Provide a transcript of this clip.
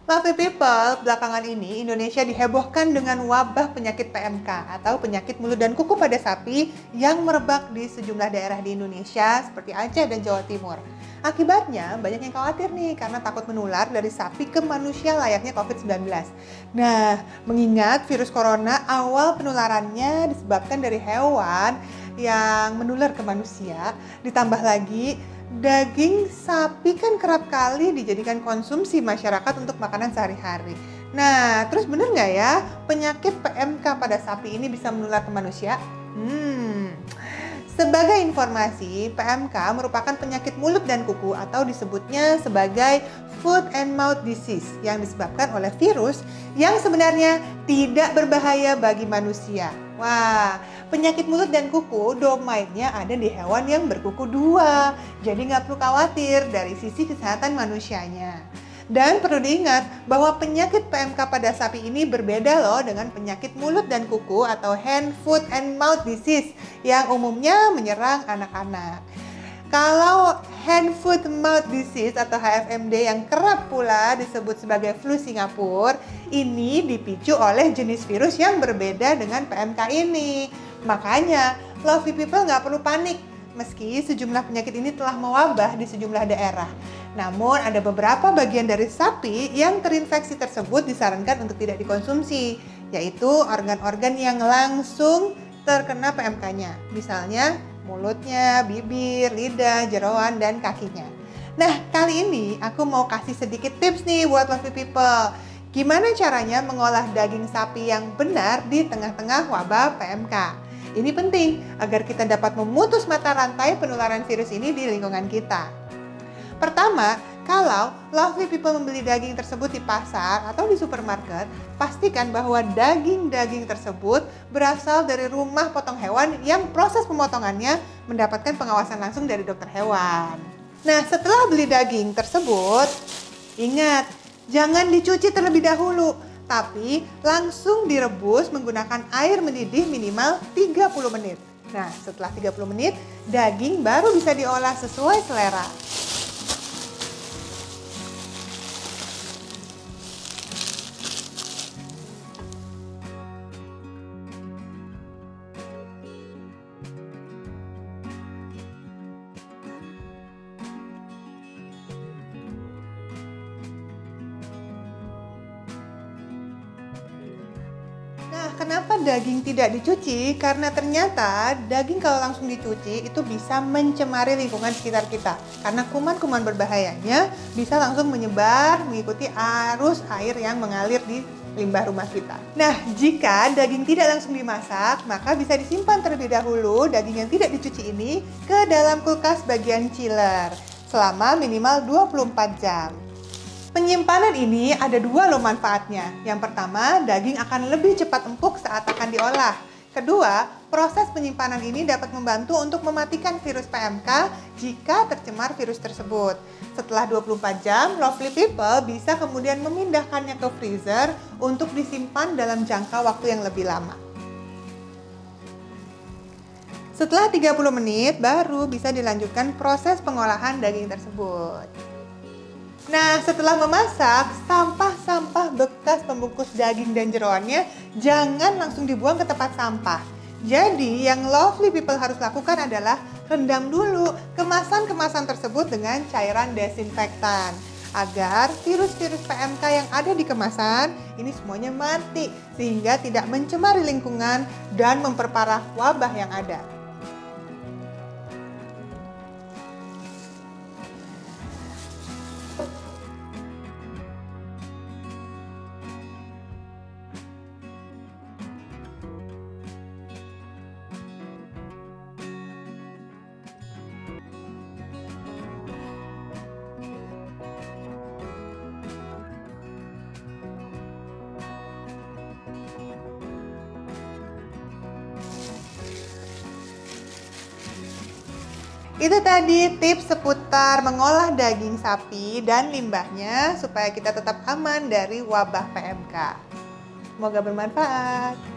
Lovely people, belakangan ini Indonesia dihebohkan dengan wabah penyakit PMK atau penyakit mulut dan kuku pada sapi yang merebak di sejumlah daerah di Indonesia seperti Aceh dan Jawa Timur. Akibatnya banyak yang khawatir nih karena takut menular dari sapi ke manusia layaknya COVID-19. Nah, mengingat virus corona awal penularannya disebabkan dari hewan yang menular ke manusia, ditambah lagi daging sapi kan kerap kali dijadikan konsumsi masyarakat untuk makanan sehari-hari. Nah, terus bener nggak ya penyakit PMK pada sapi ini bisa menular ke manusia? Sebagai informasi, PMK merupakan penyakit mulut dan kuku atau disebutnya sebagai Foot and Mouth Disease yang disebabkan oleh virus yang sebenarnya tidak berbahaya bagi manusia. Wah, penyakit mulut dan kuku domainnya ada di hewan yang berkuku dua, jadi nggak perlu khawatir dari sisi kesehatan manusianya. Dan perlu diingat bahwa penyakit PMK pada sapi ini berbeda loh dengan penyakit mulut dan kuku atau Hand, Foot, and Mouth Disease yang umumnya menyerang anak-anak. Kalau Hand, Foot, Mouth Disease atau HFMD yang kerap pula disebut sebagai flu Singapura, ini dipicu oleh jenis virus yang berbeda dengan PMK ini. Makanya, lovely people nggak perlu panik meski sejumlah penyakit ini telah mewabah di sejumlah daerah. Namun, ada beberapa bagian dari sapi yang terinfeksi tersebut disarankan untuk tidak dikonsumsi, yaitu organ-organ yang langsung terkena PMK-nya. Misalnya, mulutnya, bibir, lidah, jeroan, dan kakinya. Nah, kali ini aku mau kasih sedikit tips nih buat lovely people. Gimana caranya mengolah daging sapi yang benar di tengah-tengah wabah PMK? Ini penting agar kita dapat memutus mata rantai penularan virus ini di lingkungan kita. Pertama, kalau lovely people membeli daging tersebut di pasar atau di supermarket, pastikan bahwa daging-daging tersebut berasal dari rumah potong hewan yang proses pemotongannya mendapatkan pengawasan langsung dari dokter hewan. Nah, setelah beli daging tersebut, ingat, jangan dicuci terlebih dahulu, tapi langsung direbus menggunakan air mendidih minimal 30 menit. Nah, setelah 30 menit, daging baru bisa diolah sesuai selera. Nah, kenapa daging tidak dicuci? Karena ternyata daging kalau langsung dicuci itu bisa mencemari lingkungan sekitar kita. Karena kuman-kuman berbahayanya bisa langsung menyebar mengikuti arus air yang mengalir di limbah rumah kita. Nah, jika daging tidak langsung dimasak, maka bisa disimpan terlebih dahulu daging yang tidak dicuci ini ke dalam kulkas bagian chiller selama minimal 24 jam. Penyimpanan ini ada dua loh manfaatnya. Yang pertama, daging akan lebih cepat empuk saat akan diolah. Kedua, proses penyimpanan ini dapat membantu untuk mematikan virus PMK jika tercemar virus tersebut. Setelah 24 jam, lovely people bisa kemudian memindahkannya ke freezer untuk disimpan dalam jangka waktu yang lebih lama. Setelah 30 menit, baru bisa dilanjutkan proses pengolahan daging tersebut. Nah, setelah memasak, sampah-sampah bekas pembungkus daging dan jeroannya jangan langsung dibuang ke tempat sampah. Jadi, yang lovely people harus lakukan adalah rendam dulu kemasan-kemasan tersebut dengan cairan desinfektan agar virus-virus PMK yang ada di kemasan ini semuanya mati sehingga tidak mencemari lingkungan dan memperparah wabah yang ada. Itu tadi tips seputar mengolah daging sapi dan limbahnya supaya kita tetap aman dari wabah PMK. Semoga bermanfaat.